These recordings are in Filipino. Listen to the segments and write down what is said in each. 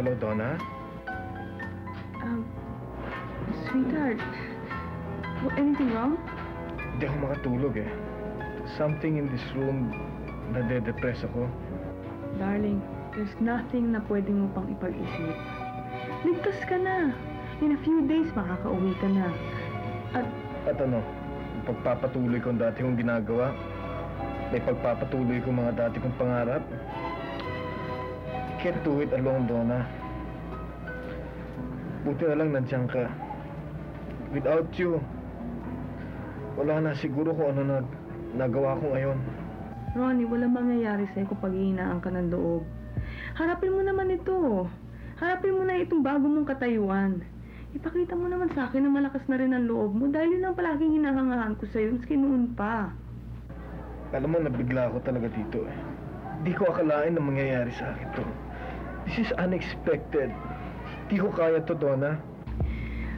Hello, Donna? Sweetheart, anything wrong? Hindi ako makatulog eh. Something in this room, nade-depress ako. Darling, there's nothing na pwede mo pang ipag-isip. Ligtas ka na. In a few days, makakauwi ka na. At ano, pagpapatuloy ko ang dati kong ginagawa, may pagpapatuloy ko mga dati kong pangarap. Can't do it alone, Donna. Buti na lang nandiyan ka. Without you, wala na siguro kung ano na nagawa ko ngayon. Ronnie, walang mangyayari sa'yo kung paghihinaan ka ng loob. Harapin mo naman ito. Harapin mo na itong bago mong katayuan. Ipakita mo naman sa akin na malakas na rin ang loob mo dahil yun ang palaging hinahangaan ko sa'yo, maski noon pa. Alam mo, nabigla ako talaga dito eh. Di ko akalain na mangyayari sa akin to. This is unexpected. Di ko kaya to, Donna.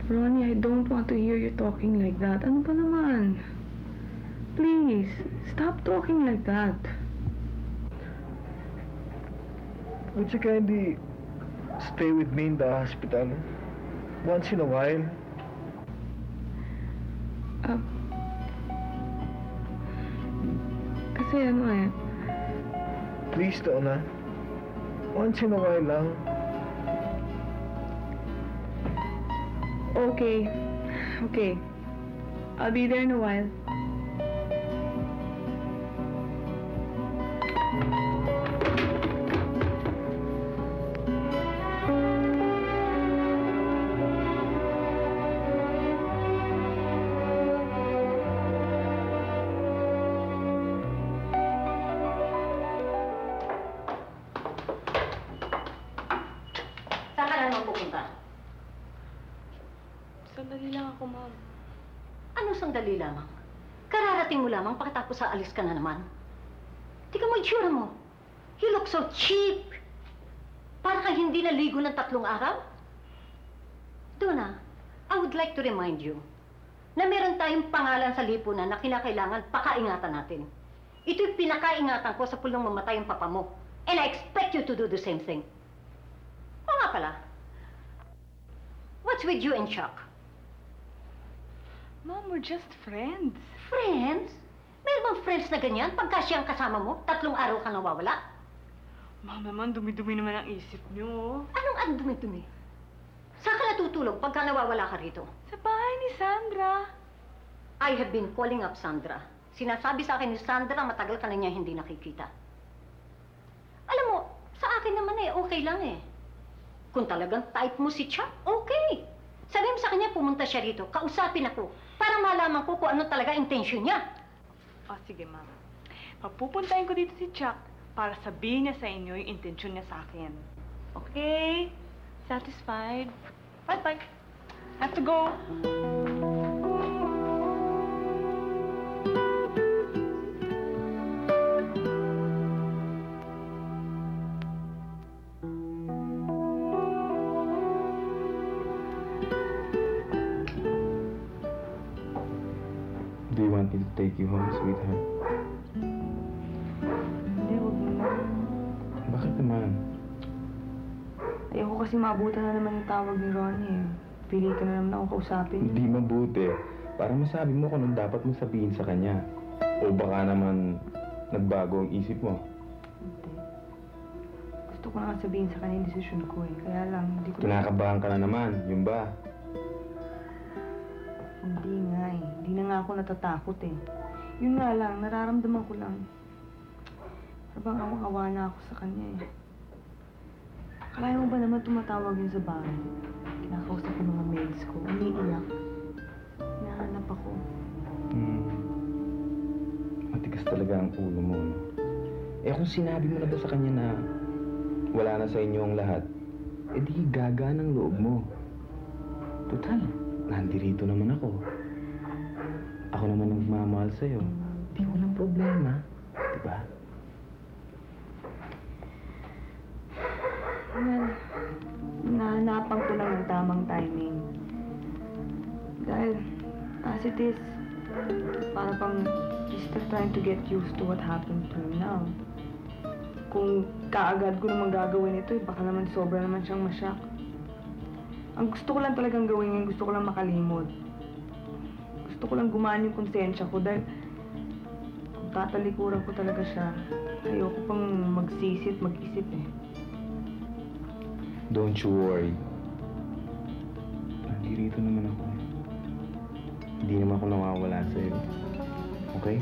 Ronnie, I don't want to hear you talking like that. Ano ba naman? Please, stop talking like that. Would you kindly stay with me in the hospital? Once in a while? Kasi ano eh, Please, Donna. Once in a while lang. okay. Okay. I'll be there in a while. Saan ka naman pupunta? Sandali lang ako, ma'am. Ano sandali lamang? Kararating mo lamang pagkatapos sa alis ka na naman. Tika mo itsura mo. You look so cheap. Para kang hindi naligo ng 3 araw. Donna, I would like to remind you na meron tayong pangalan sa lipunan na kinakailangan pakaingatan natin. Ito'y pinakaingatan ko sa pulong mamatay ang papa mo. And I expect you to do the same thing. O nga pala, what's with you and Chuck? Ma'am, we're just friends. Friends? Meron bang friends na ganyan? Pagka siya ang kasama mo, 3 araw ka nawawala? Ma'am naman, dumi-dumi naman ang isip niyo. Anong dumi-dumi? Saan ka natutulog pagka nawawala ka rito? Sa bahay ni Sandra. I have been calling up Sandra. Sinasabi sa akin ni Sandra, matagal ka na niya hindi nakikita. Alam mo, sa akin naman okay lang eh. Kung talagang type mo si Chuck, okay. Sabi mo sa kanya, pumunta siya rito, kausapin ako, para malaman ko kung ano talaga intention niya. O, sige, ma'am. Papupuntahin ko dito si Chuck para sabihin niya sa inyo yung intensyon niya sa akin. Okay? Satisfied? Bye-bye. Have to go. Do you want me to take you home, sweetheart? Hindi, huwag mo na. Bakit naman? Ayoko kasi maabutan na naman yung tawag ni Ronnie eh. Pilitan na naman ako kausapin. Hindi mabuti. Para masabi mo kung anong dapat mong sabihin sa kanya. O baka naman nagbago ang isip mo. Hindi. Gusto ko na nga sabihin sa kanya yung desisyon ko eh. Kaya lang, hindi ko... Kinakabahan ka na naman, yun ba? Hindi nga eh. Hindi na nga ako natatakot eh. Yun nga lang, nararamdaman ko lang. Parang awang-awa na ako sa kanya eh. Kaya mo ba naman tumatawag yun sa bahay? Kinakausap ko mga maids ko, umiiyak. Hinahanap ako. Matigas talaga ang ulo mo, no? Eh kung sinabi mo na ba sa kanya na wala na sa inyo ang lahat, eh di gagaan ang loob mo. Total, nandirito naman ako. Ako naman ang magmamahal sa'yo. Di walang problema, diba? Well, nahanapan ko lang ng tamang timing. Dahil, as it is, para pang he's still trying to get used to what happened to him now. kung kaagad ko naman gagawin ito, baka naman sobra naman siyang masyak. Ang gusto ko lang talagang gawin ngayon, gusto ko lang makalimot. Gusto ko lang gumaan yung konsensya ko dahil kung tatalikuran ko talaga siya, ayoko pang magsisit, mag-isip eh. Don't you worry. Nandito naman ako. Hindi naman ako nawawala sa'yo. Okay?